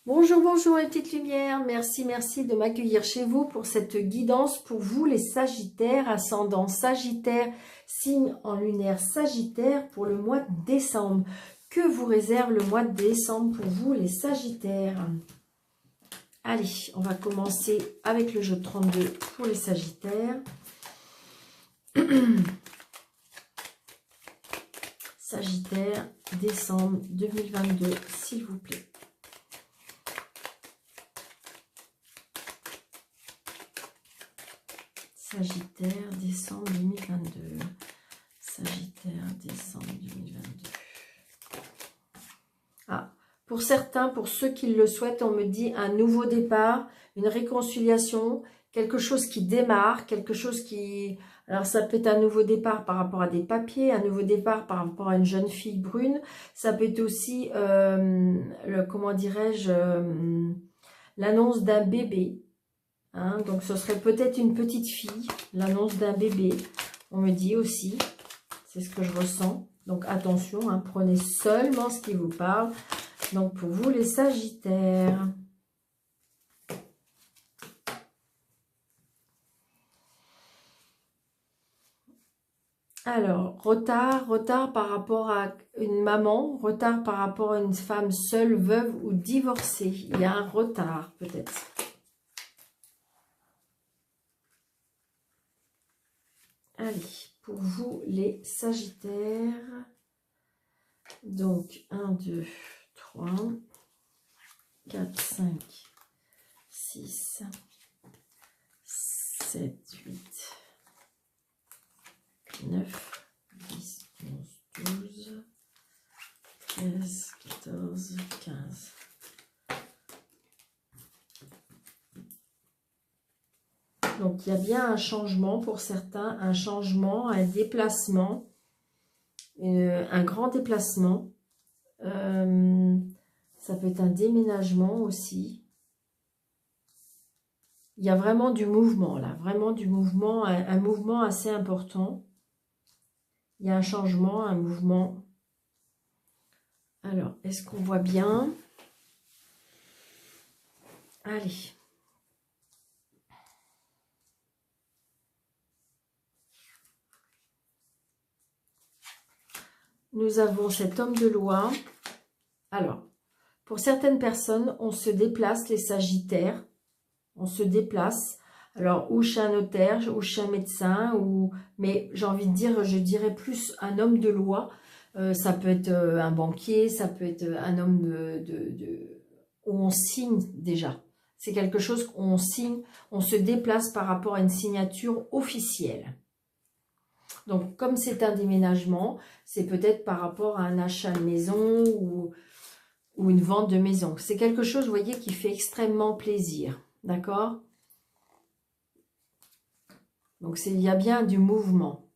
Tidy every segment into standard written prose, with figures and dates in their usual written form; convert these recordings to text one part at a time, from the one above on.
Bonjour, bonjour les petites lumières, merci de m'accueillir chez vous pour cette guidance pour vous les Sagittaires, ascendant Sagittaire, signe en lunaire Sagittaire pour le mois de décembre. Que vous réserve le mois de décembre pour vous les Sagittaires? Allez, on va commencer avec le jeu de 32 pour les Sagittaires. Sagittaire, décembre 2022, s'il vous plaît. Sagittaire, décembre 2022. Sagittaire, décembre 2022. Ah, pour certains, pour ceux qui le souhaitent, on me dit un nouveau départ, une réconciliation, quelque chose qui démarre, quelque chose qui... Alors ça peut être un nouveau départ par rapport à des papiers, un nouveau départ par rapport à une jeune fille brune. Ça peut être aussi, comment dirais-je, l'annonce d'un bébé. Hein, donc ce serait peut-être une petite fille, l'annonce d'un bébé, on me dit aussi, c'est ce que je ressens. Donc attention, hein, prenez seulement ce qui vous parle. Donc pour vous les Sagittaires. Alors, retard par rapport à une maman, retard par rapport à une femme seule, veuve ou divorcée. Il y a un retard peut-être. Allez, pour vous les Sagittaires, donc 1, 2, 3, 4, 5, 6, 7, 8, 9, 10, 11, 12, 13, 14, 15. Donc, il y a bien un changement pour certains, un changement, un déplacement, un grand déplacement. Ça peut être un déménagement aussi. Il y a vraiment du mouvement là, vraiment du mouvement, un mouvement assez important. Il y a un changement, un mouvement. Alors, est-ce qu'on voit bien? Allez. Nous avons cet homme de loi. Alors, pour certaines personnes, on se déplace, les Sagittaires. On se déplace. Alors, ou chez un notaire, ou chez un médecin, ou... mais j'ai envie de dire, je dirais plus un homme de loi. Ça peut être un banquier, ça peut être un homme où on signe déjà. C'est quelque chose qu'on signe, on se déplace par rapport à une signature officielle. Donc, comme c'est un déménagement, c'est peut-être par rapport à un achat de maison ou une vente de maison. C'est quelque chose, vous voyez, qui fait extrêmement plaisir. D'accord? Donc, il y a bien du mouvement.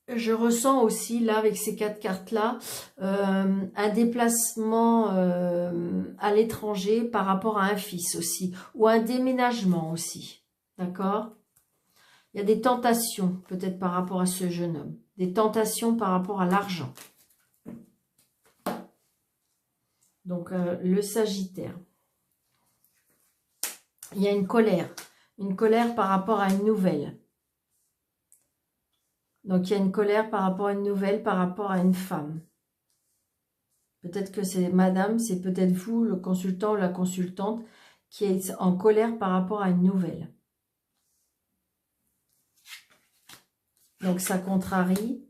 Je ressens aussi, là, avec ces 4 cartes-là, un déplacement à l'étranger par rapport à un fils aussi, ou un déménagement aussi, d'accord? Il y a des tentations, peut-être par rapport à ce jeune homme, des tentations par rapport à l'argent. Donc, le Sagittaire. Il y a une colère par rapport à une nouvelle. Donc, il y a une colère par rapport à une nouvelle, par rapport à une femme. Peut-être que c'est madame, c'est peut-être vous, le consultant ou la consultante, qui est en colère par rapport à une nouvelle. Donc, ça contrarie.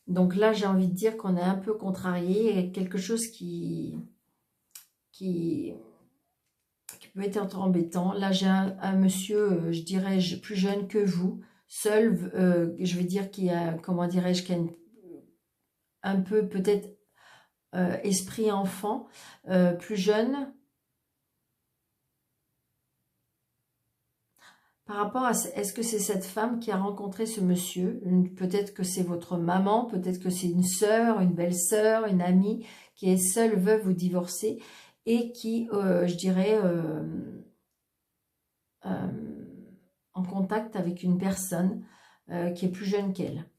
Donc là, j'ai envie de dire qu'on est un peu contrarié, quelque chose qui peut être embêtant. Là, j'ai un monsieur, je dirais, plus jeune que vous, seul, je vais dire, qui a, comment dirais-je, qui a un peu peut-être esprit enfant, plus jeune. Par rapport à, est-ce que c'est cette femme qui a rencontré ce monsieur? Peut-être que c'est votre maman, peut-être que c'est une sœur, une belle-sœur, une amie qui est seule, veuve ou divorcée et qui, je dirais, en contact avec une personne qui est plus jeune qu'elle.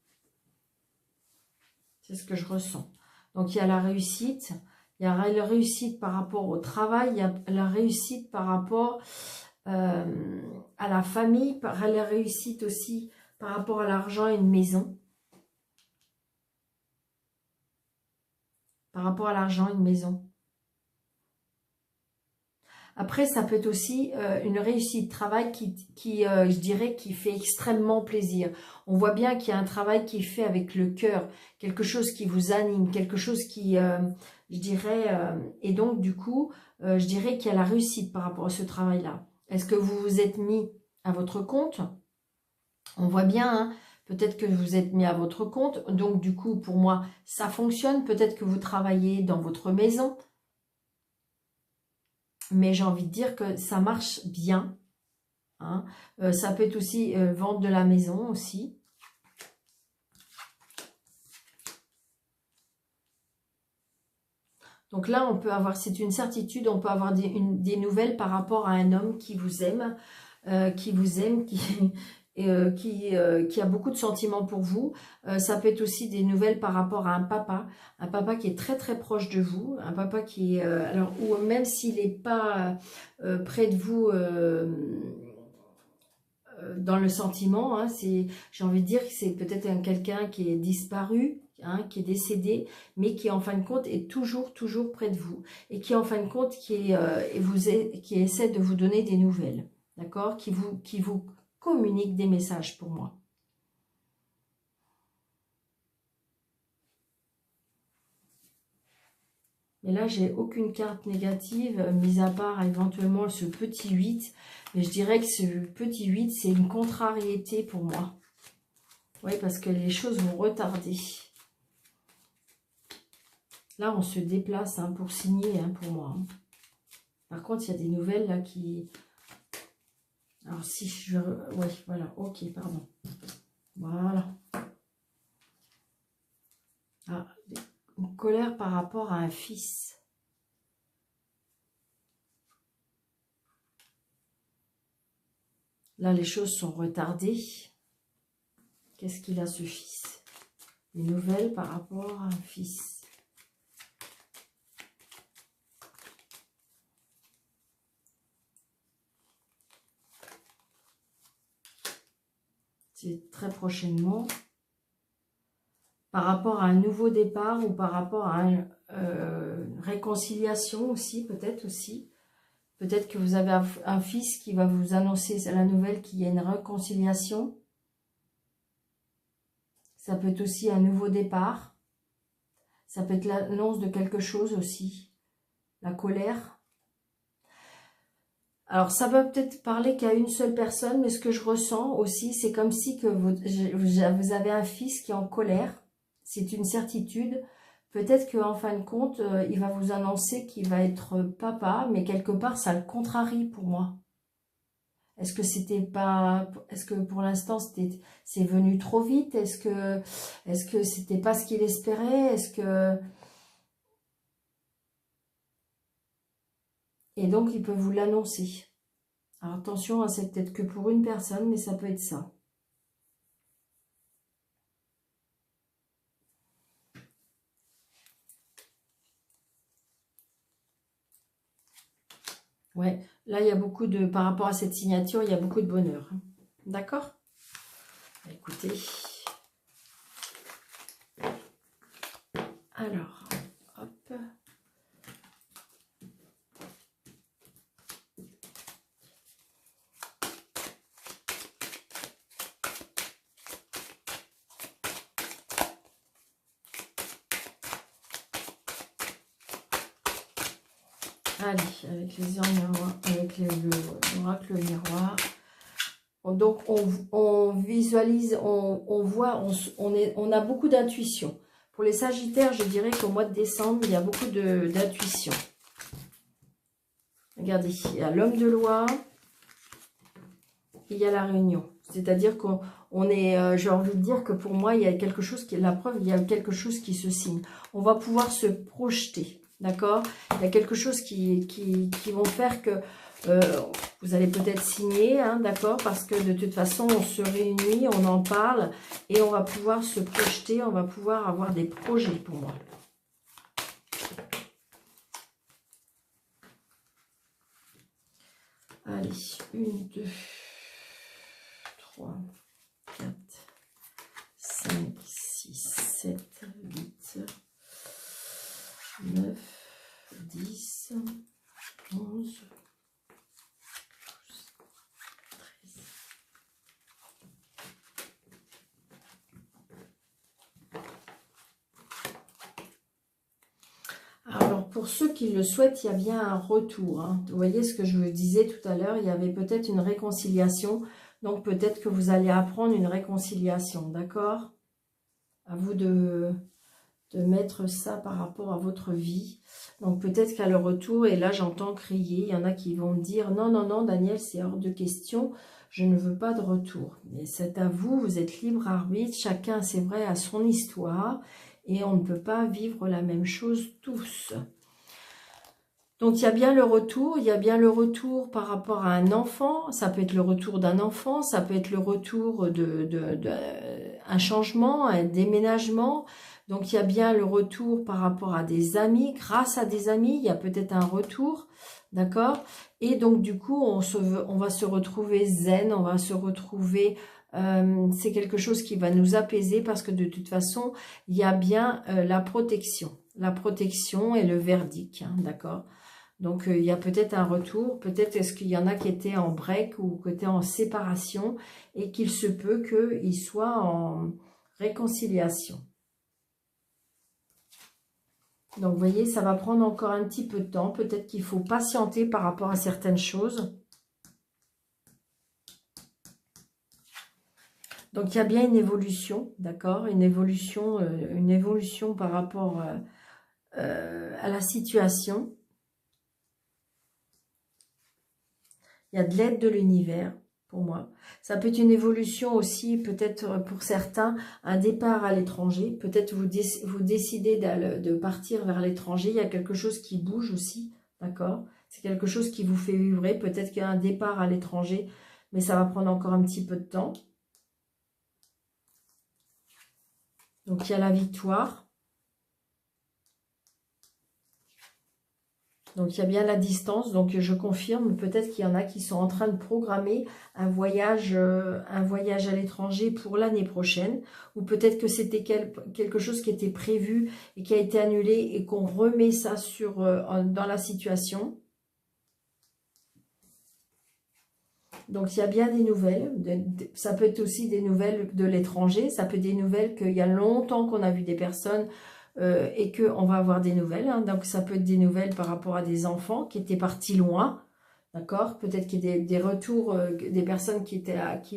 C'est ce que je ressens. Donc, il y a la réussite. Il y a la réussite par rapport au travail. Il y a la réussite par rapport à la famille. La réussite aussi par rapport à l'argent et une maison. Par rapport à l'argent et une maison. Après, ça peut être aussi une réussite de travail qui je dirais, qui fait extrêmement plaisir. On voit bien qu'il y a un travail qui est fait avec le cœur, quelque chose qui vous anime, quelque chose qui, je dirais, et donc du coup, je dirais qu'il y a la réussite par rapport à ce travail-là. Est-ce que vous vous êtes mis à votre compte? On voit bien, hein, peut-être que vous êtes mis à votre compte, donc du coup, pour moi, ça fonctionne. Peut-être que vous travaillez dans votre maison, mais j'ai envie de dire que ça marche bien. Hein. Ça peut être aussi vendre de la maison aussi. Donc là, on peut avoir, c'est une certitude, on peut avoir des nouvelles par rapport à un homme qui vous aime, qui a beaucoup de sentiments pour vous. Ça peut être aussi des nouvelles par rapport à un papa qui est très très proche de vous, un papa qui est, alors, ou même s'il n'est pas près de vous dans le sentiment, hein, j'ai envie de dire que c'est peut-être quelqu'un qui est disparu, hein, qui est décédé, mais qui en fin de compte est toujours près de vous, et qui en fin de compte qui essaie de vous donner des nouvelles, d'accord, qui vous communique des messages pour moi. Mais là, j'ai aucune carte négative, mis à part éventuellement ce petit 8. Mais je dirais que ce petit 8, c'est une contrariété pour moi. Oui, parce que les choses vont retarder. Là, on se déplace hein, pour signer, hein, pour moi. Hein. Par contre, il y a des nouvelles là qui... Alors, si je... Oui, voilà, ok, pardon. Voilà. Ah, une colère par rapport à un fils. Là, les choses sont retardées. Qu'est-ce qu'il a, ce fils? Une nouvelle par rapport à un fils. C'est très prochainement. Par rapport à un nouveau départ ou par rapport à une réconciliation aussi, peut-être aussi. Peut-être que vous avez un fils qui va vous annoncer la nouvelle qu'il y a une réconciliation. Ça peut être aussi un nouveau départ. Ça peut être l'annonce de quelque chose aussi. La colère. Alors, ça va peut-être parler qu'à une seule personne, mais ce que je ressens aussi, c'est comme si que vous avez un fils qui est en colère. C'est une certitude. Peut-être qu'en fin de compte, il va vous annoncer qu'il va être papa, mais quelque part, ça le contrarie pour moi. Est-ce que c'était pas... Est-ce que pour l'instant, c'est venu trop vite? Est-ce que c'était pas ce qu'il espérait? Est-ce que... Et donc, il peut vous l'annoncer. Alors, attention, hein, c'est peut-être que pour une personne, mais ça peut être ça. Ouais, là, il y a beaucoup de... Par rapport à cette signature, il y a beaucoup de bonheur. Hein. D'accord? Écoutez. Alors, hop. Allez, avec les miroirs, avec l'oracle miroir. Donc, on visualise, on voit, on a beaucoup d'intuition. Pour les Sagittaires, je dirais qu'au mois de décembre, il y a beaucoup d'intuition. Regardez, il y a l'homme de loi, il y a la réunion. C'est-à-dire qu'on est, j'ai envie de dire que pour moi, il y a quelque chose qui est la preuve, il y a quelque chose qui se signe. On va pouvoir se projeter. d'accord? Il y a quelque chose qui vont faire que vous allez peut-être signer, hein, d'accord? Parce que de toute façon, on se réunit, on en parle et on va pouvoir se projeter, on va pouvoir avoir des projets pour moi. Allez, 1, 2, 3, 4, 5, 6, 7, 8, 9, 10, 11, 13. Alors, pour ceux qui le souhaitent, il y a bien un retour. Hein. Vous voyez ce que je vous disais tout à l'heure, il y avait peut-être une réconciliation. Donc, peut-être que vous allez apprendre une réconciliation, d'accord? À vous de mettre ça par rapport à votre vie. Donc, peut-être qu'à le retour, et là, j'entends crier, il y en a qui vont me dire, non, non, non, Daniel, c'est hors de question, je ne veux pas de retour. Mais c'est à vous, vous êtes libre arbitre, chacun, c'est vrai, a son histoire, et on ne peut pas vivre la même chose tous. Donc, il y a bien le retour, il y a bien le retour par rapport à un enfant, ça peut être le retour d'un enfant, ça peut être le retour un changement, un déménagement. Donc, il y a bien le retour par rapport à des amis, grâce à des amis, il y a peut-être un retour, d'accord? Et donc, du coup, on va se retrouver zen, on va se retrouver... c'est quelque chose qui va nous apaiser parce que de toute façon, il y a bien la protection et le verdict, hein, d'accord? Donc, il y a peut-être un retour, peut-être est-ce qu'il y en a qui étaient en break ou qui étaient en séparation et qu'il se peut qu'ils soient en réconciliation. Donc, vous voyez, ça va prendre encore un petit peu de temps. Peut-être qu'il faut patienter par rapport à certaines choses. Donc, il y a bien une évolution, d'accord? Une évolution par rapport à la situation. Il y a de l'aide de l'univers, pour moi. Ça peut être une évolution aussi, peut-être pour certains, un départ à l'étranger. Peut-être vous décidez de partir vers l'étranger. Il y a quelque chose qui bouge aussi, d'accord? C'est quelque chose qui vous fait vibrer. Peut-être qu'il y a un départ à l'étranger, mais ça va prendre encore un petit peu de temps. Donc, il y a la victoire. Donc, il y a bien la distance. Donc, je confirme, peut-être qu'il y en a qui sont en train de programmer un voyage à l'étranger pour l'année prochaine. Ou peut-être que c'était quelque chose qui était prévu et qui a été annulé et qu'on remet ça dans la situation. Donc, il y a bien des nouvelles. Ça peut être aussi des nouvelles de l'étranger. Ça peut être des nouvelles qu'il y a longtemps qu'on a vu des personnes... et qu'on va avoir des nouvelles. Hein. Donc, ça peut être des nouvelles par rapport à des enfants qui étaient partis loin. D'accord? Peut-être qu'il y a des retours, des personnes qui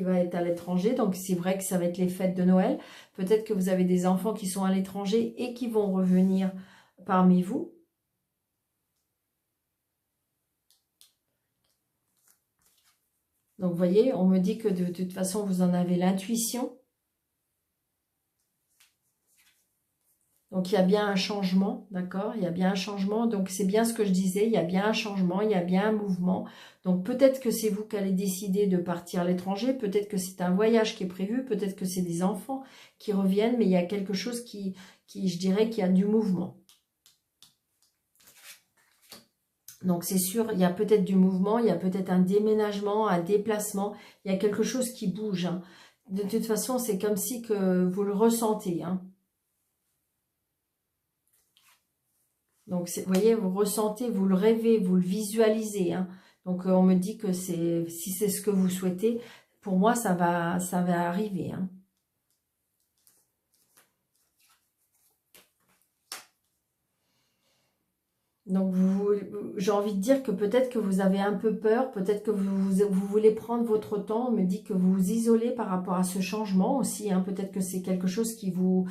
vont être à l'étranger. Donc, c'est vrai que ça va être les fêtes de Noël. Peut-être que vous avez des enfants qui sont à l'étranger et qui vont revenir parmi vous. Donc, vous voyez, on me dit que de toute façon, vous en avez l'intuition. Donc, il y a bien un changement, d'accord? Il y a bien un changement. Donc, c'est bien ce que je disais. Il y a bien un changement, il y a bien un mouvement. Donc, peut-être que c'est vous qui allez décider de partir à l'étranger. Peut-être que c'est un voyage qui est prévu. Peut-être que c'est des enfants qui reviennent. Mais il y a quelque chose qui je dirais, qui a du mouvement. Donc, c'est sûr, il y a peut-être du mouvement. Il y a peut-être un déménagement, un déplacement. Il y a quelque chose qui bouge. Hein. De toute façon, c'est comme si que vous le ressentez, hein. Donc, vous voyez, vous ressentez, vous le rêvez, vous le visualisez. Hein. Donc, on me dit que si c'est ce que vous souhaitez, pour moi, ça va arriver. Hein. Donc, j'ai envie de dire que peut-être que vous avez un peu peur, peut-être que vous voulez prendre votre temps. On me dit que vous vous isolez par rapport à ce changement aussi. Hein. Peut-être que c'est quelque chose qui vous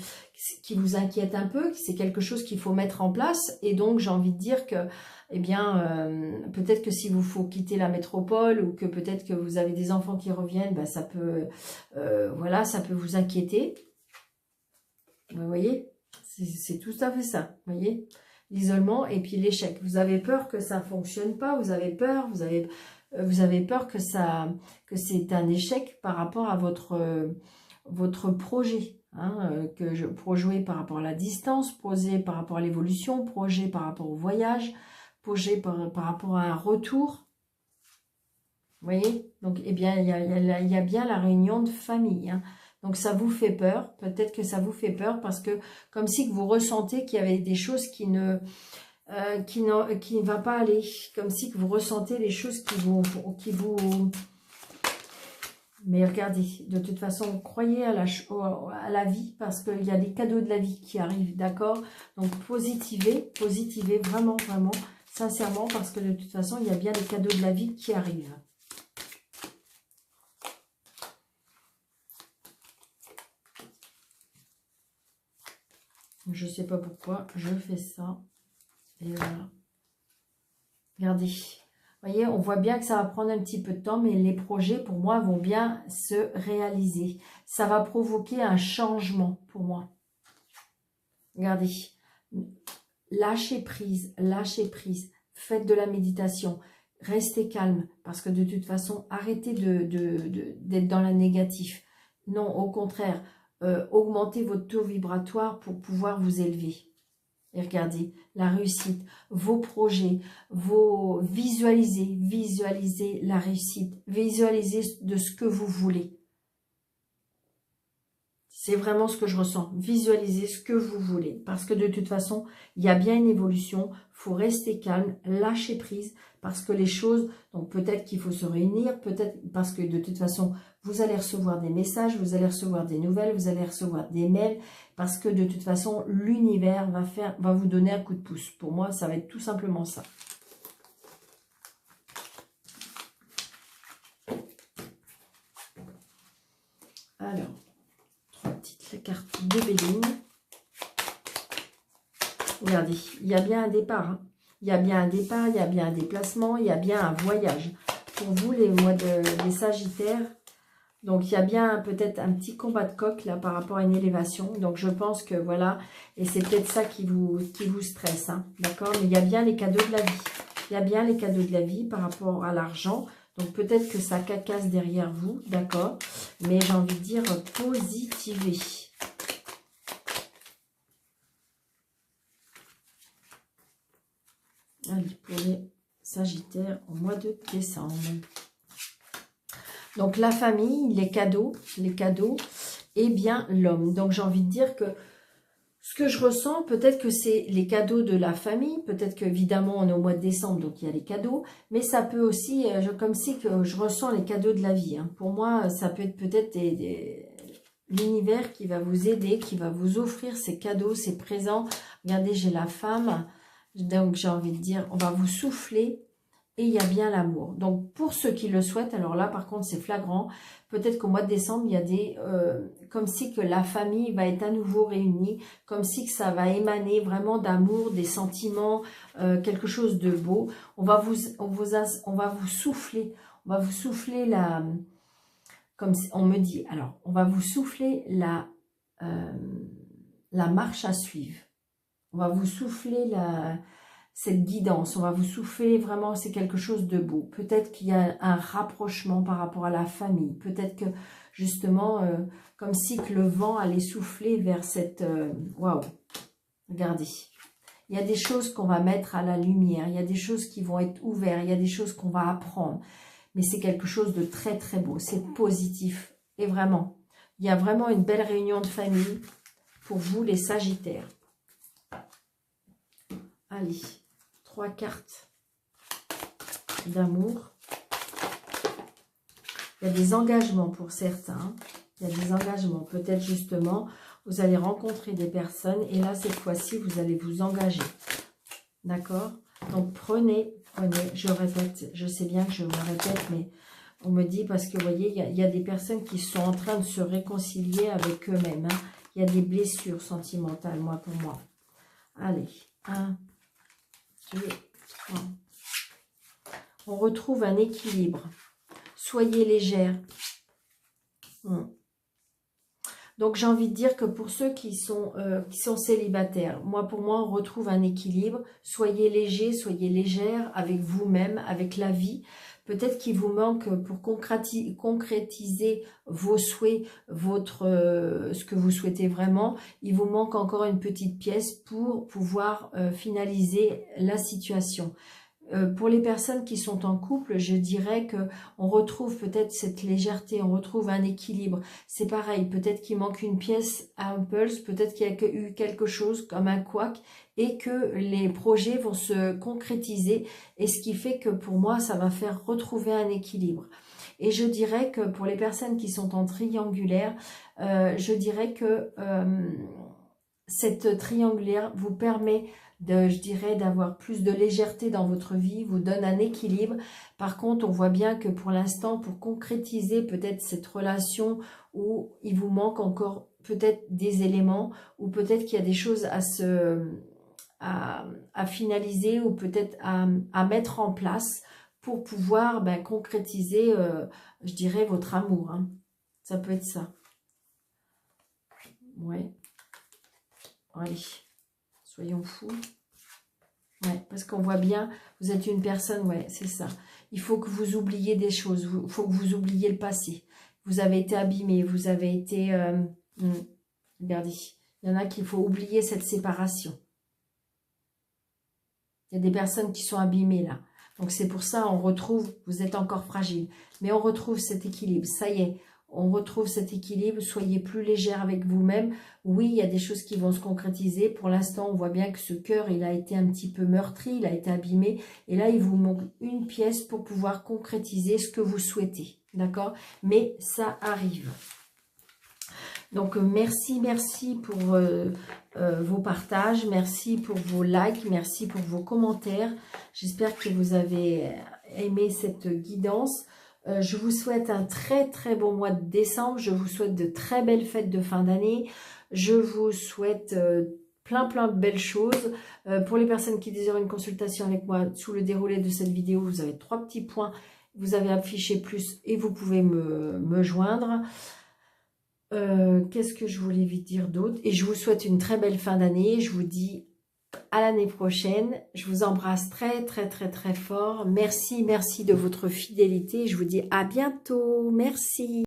inquiète un peu, que c'est quelque chose qu'il faut mettre en place. Et donc, j'ai envie de dire que, eh bien, peut-être que si vous faut quitter la métropole ou que peut-être que vous avez des enfants qui reviennent, ben, ça peut, voilà, ça peut vous inquiéter. Vous voyez, c'est tout à fait ça, vous voyez. l'isolement et puis l'échec. Vous avez peur que ça ne fonctionne pas, vous avez peur que c'est un échec par rapport à votre projet. Hein, projet par rapport à la distance, projet par rapport à l'évolution, projet par rapport au voyage, projet par rapport à un retour. Vous voyez? Donc, eh bien, il y a bien la réunion de famille. Hein. Donc, ça vous fait peur. Peut-être que ça vous fait peur parce que, comme si que vous ressentez qu'il y avait des choses qui ne va pas aller. Comme si que vous ressentez les choses qui vous... Mais regardez, de toute façon, croyez à la vie parce qu'il y a des cadeaux de la vie qui arrivent, d'accord? Donc, positivez vraiment, vraiment, sincèrement, parce que de toute façon, il y a bien des cadeaux de la vie qui arrivent. Je ne sais pas pourquoi je fais ça. Et voilà. Regardez. Vous voyez, on voit bien que ça va prendre un petit peu de temps, mais les projets, pour moi, vont bien se réaliser. Ça va provoquer un changement pour moi. Regardez. Lâchez prise, lâchez prise. Faites de la méditation. Restez calme, parce que de toute façon, arrêtez d'être dans la négative. Non, au contraire, augmentez votre taux vibratoire pour pouvoir vous élever. Et regardez, la réussite, vos projets, visualisez la réussite, visualisez de ce que vous voulez. C'est vraiment ce que je ressens. Visualisez ce que vous voulez. Parce que de toute façon, il y a bien une évolution. Il faut rester calme, lâcher prise. Parce que les choses, donc peut-être qu'il faut se réunir. Peut-être parce que de toute façon, vous allez recevoir des messages, vous allez recevoir des nouvelles, vous allez recevoir des mails. Parce que de toute façon, l'univers va vous donner un coup de pouce. Pour moi, ça va être tout simplement ça. Alors. La carte de Béline. Regardez, il y a bien un départ. Hein. Il y a bien un départ, il y a bien un déplacement, il y a bien un voyage. Pour vous, les mois des Sagittaires. Donc, il y a bien peut-être un petit combat de coq là par rapport à une élévation. Donc, je pense que voilà. Et c'est peut-être ça qui vous stresse. Hein, d'accord? Mais il y a bien les cadeaux de la vie. Il y a bien les cadeaux de la vie par rapport à l'argent. Donc, peut-être que ça cacasse derrière vous, d'accord? Mais j'ai envie de dire positivez. Allez, pour les Sagittaires au mois de décembre. Donc, la famille, les cadeaux, et bien l'homme. Donc, j'ai envie de dire que ce que je ressens, peut-être que c'est les cadeaux de la famille, peut-être qu'évidemment on est au mois de décembre, donc il y a les cadeaux, mais ça peut aussi, comme si que je ressens les cadeaux de la vie. Hein. Pour moi, ça peut être peut-être l'univers qui va vous aider, qui va vous offrir ces cadeaux, ces présents. Regardez, j'ai la femme, donc j'ai envie de dire, on va vous souffler. Et il y a bien l'amour. Donc, pour ceux qui le souhaitent, alors là, par contre, c'est flagrant. Peut-être qu'au mois de décembre, il y a des... comme si que la famille va être à nouveau réunie. Comme si que ça va émaner vraiment d'amour, des sentiments, quelque chose de beau. On va vous souffler. On va vous souffler la... Comme on me dit. Alors, on va vous souffler la marche à suivre. On va vous souffler cette guidance, on va vous souffler vraiment, c'est quelque chose de beau. Peut-être qu'il y a un rapprochement par rapport à la famille. Peut-être que justement, comme si que le vent allait souffler vers cette... Waouh, regardez. Il y a des choses qu'on va mettre à la lumière, il y a des choses qui vont être ouvertes, il y a des choses qu'on va apprendre. Mais c'est quelque chose de très très beau, c'est positif. Et vraiment, il y a vraiment une belle réunion de famille pour vous les Sagittaires. Allez. 3 cartes d'amour. Il y a des engagements pour certains. Il y a des engagements. Peut-être justement, vous allez rencontrer des personnes. Et là, cette fois-ci, vous allez vous engager. D'accord? Donc, prenez. Je répète. Je sais bien que je me répète, mais on me dit parce que, vous voyez, il y a des personnes qui sont en train de se réconcilier avec eux-mêmes. Hein. Il y a des blessures sentimentales, moi, pour moi. Allez. 1, 2, 3. On retrouve un équilibre. Soyez légère. Donc j'ai envie de dire que pour ceux qui sont célibataires, pour moi on retrouve un équilibre. Soyez léger, soyez légère avec vous-même, avec la vie. Peut-être qu'il vous manque pour concrétiser vos souhaits, ce que vous souhaitez vraiment. Il vous manque encore une petite pièce pour pouvoir finaliser la situation. Pour les personnes qui sont en couple, je dirais que on retrouve peut-être cette légèreté, on retrouve un équilibre. C'est pareil, peut-être qu'il manque une pièce à un pulse, peut-être qu'il y a eu quelque chose comme un couac et que les projets vont se concrétiser. Et ce qui fait que pour moi, ça va faire retrouver un équilibre. Et je dirais que pour les personnes qui sont en triangulaire, je dirais que cette triangulaire vous permet je dirais, d'avoir plus de légèreté dans votre vie, vous donne un équilibre. Par contre, on voit bien que pour l'instant, pour concrétiser peut-être cette relation où il vous manque encore peut-être des éléments, ou peut-être qu'il y a des choses à finaliser, ou peut-être à mettre en place pour pouvoir concrétiser, je dirais, votre amour. Hein. Ça peut être ça. Ouais. Allez. Soyons fous. Ouais, parce qu'on voit bien, vous êtes une personne, ouais, c'est ça. Il faut que vous oubliez des choses, il faut que vous oubliez le passé. Vous avez été abîmé, vous avez été... regardez, il y en a qu'il faut oublier cette séparation. Il y a des personnes qui sont abîmées là. Donc c'est pour ça, on retrouve, vous êtes encore fragile. Mais on retrouve cet équilibre, ça y est. On retrouve cet équilibre, soyez plus légère avec vous-même. Oui, il y a des choses qui vont se concrétiser. Pour l'instant, on voit bien que ce cœur, il a été un petit peu meurtri, il a été abîmé. Et là, il vous manque une pièce pour pouvoir concrétiser ce que vous souhaitez. D'accord? Mais ça arrive. Donc, merci pour vos partages. Merci pour vos likes. Merci pour vos commentaires. J'espère que vous avez aimé cette guidance. Je vous souhaite un très très bon mois de décembre. Je vous souhaite de très belles fêtes de fin d'année. Je vous souhaite plein de belles choses. Pour les personnes qui désirent une consultation avec moi, sous le déroulé de cette vidéo, vous avez 3 petits points. Vous avez affiché plus et vous pouvez me joindre. Qu'est-ce que je voulais vite dire d'autre? Et je vous souhaite une très belle fin d'année. Je vous dis à l'année prochaine. Je vous embrasse très fort. Merci de votre fidélité. Je vous dis à bientôt. Merci.